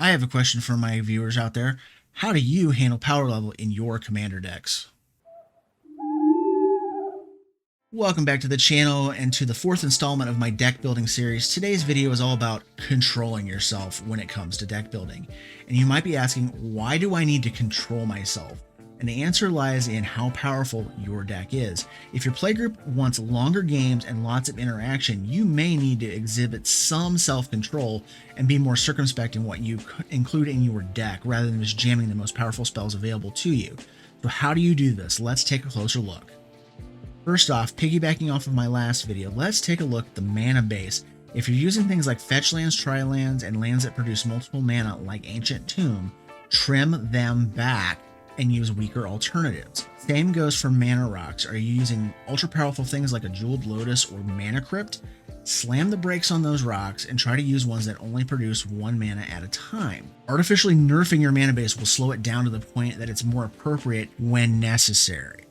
I have a question for my viewers out there. How do you handle power level in your commander decks? Welcome back to the channel and to the fourth installment of my deck building series. Today's video is all about controlling yourself when it comes to deck building. And you might be asking, why do I need to control myself? And the answer lies in how powerful your deck is. If your playgroup wants longer games and lots of interaction, you may need to exhibit some self-control and be more circumspect in what you include in your deck rather than just jamming the most powerful spells available to you. So how do you do this? Let's take a closer look. First off, piggybacking off of my last video, let's take a look at the mana base. If you're using things like fetch lands, tri lands, and lands that produce multiple mana like Ancient Tomb, trim them back and use weaker alternatives. Same goes for mana rocks. Are you using ultra powerful things like a Jeweled Lotus or Mana Crypt? Slam the brakes on those rocks and try to use ones that only produce one mana at a time. Artificially nerfing your mana base will slow it down to the point that it's more appropriate when necessary.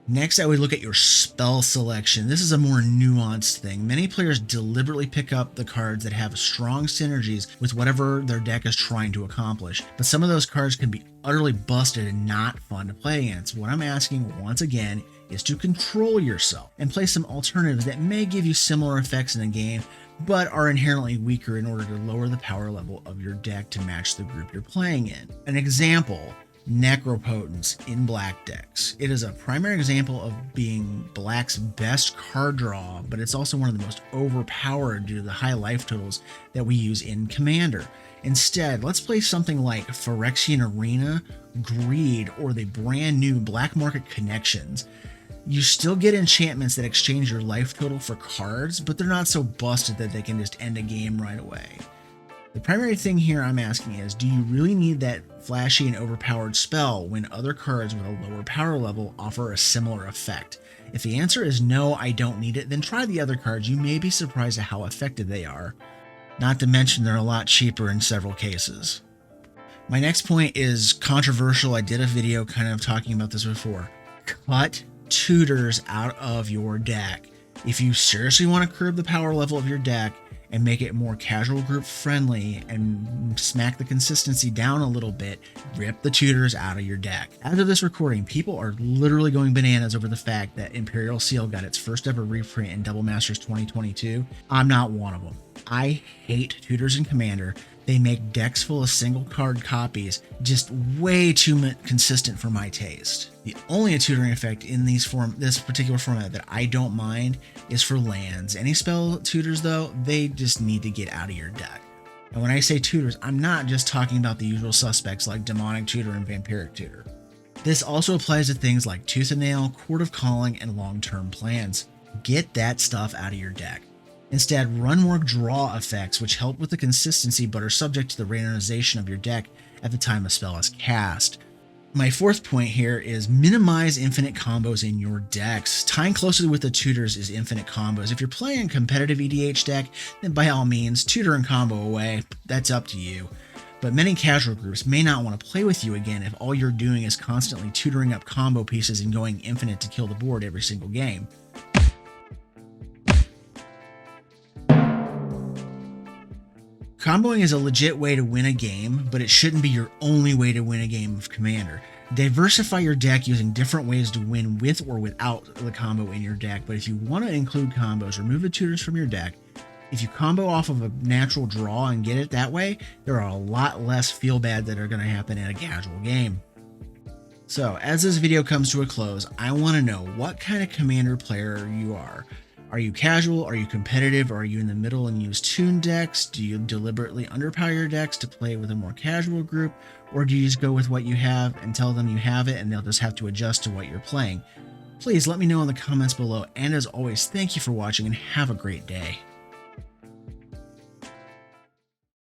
Next, I would look at your spell selection. This is a more nuanced thing. Many players deliberately pick up the cards that have strong synergies with whatever their deck is trying to accomplish, but some of those cards can be utterly busted and not fun to play against. What I'm asking, once again, is to control yourself and play some alternatives that may give you similar effects in the game, but are inherently weaker in order to lower the power level of your deck to match the group you're playing in. An example: Necropotence in black decks. It is a primary example of being black's best card draw, but it's also one of the most overpowered due to the high life totals that we use in Commander. Instead, let's play something like Phyrexian Arena, Greed, or the brand new Black Market Connections. You still get enchantments that exchange your life total for cards, but they're not so busted that they can just end a game right away. The primary thing here I'm asking is, do you really need that flashy and overpowered spell when other cards with a lower power level offer a similar effect? If the answer is no, I don't need it, then try the other cards. You may be surprised at how effective they are. Not to mention they're a lot cheaper in several cases. My next point is controversial. I did a video kind of talking about this before. Cut tutors out of your deck. If you seriously want to curb the power level of your deck and make it more casual group friendly and smack the consistency down a little bit, rip the tutors out of your deck. As of this recording, people are literally going bananas over the fact that Imperial Seal got its first ever reprint in Double Masters 2022. I'm not one of them. I hate tutors in Commander. They make decks full of single card copies just way too consistent for my taste. The only tutoring effect in this particular format that I don't mind is for lands. Any spell tutors though, they just need to get out of your deck. And when I say tutors, I'm not just talking about the usual suspects like Demonic Tutor and Vampiric Tutor. This also applies to things like Tooth and Nail, Court of Calling, and long-term plans. Get that stuff out of your deck. Instead, run more draw effects, which help with the consistency but are subject to the randomization of your deck at the time a spell is cast. My fourth point here is minimize infinite combos in your decks. Tying closely with the tutors is infinite combos. If you're playing a competitive EDH deck, then by all means, tutor and combo away. That's up to you. But many casual groups may not want to play with you again if all you're doing is constantly tutoring up combo pieces and going infinite to kill the board every single game. Comboing is a legit way to win a game, but it shouldn't be your only way to win a game of Commander. Diversify your deck using different ways to win with or without the combo in your deck, but if you want to include combos, remove the tutors from your deck. If you combo off of a natural draw and get it that way, there are a lot less feel bad that are going to happen in a casual game. So, as this video comes to a close, I want to know what kind of Commander player you are. Are you casual? Are you competitive? Are you in the middle and use toon decks? Do you deliberately underpower your decks to play with a more casual group? Or do you just go with what you have and tell them you have it and they'll just have to adjust to what you're playing? Please let me know in the comments below, and as always, thank you for watching and have a great day.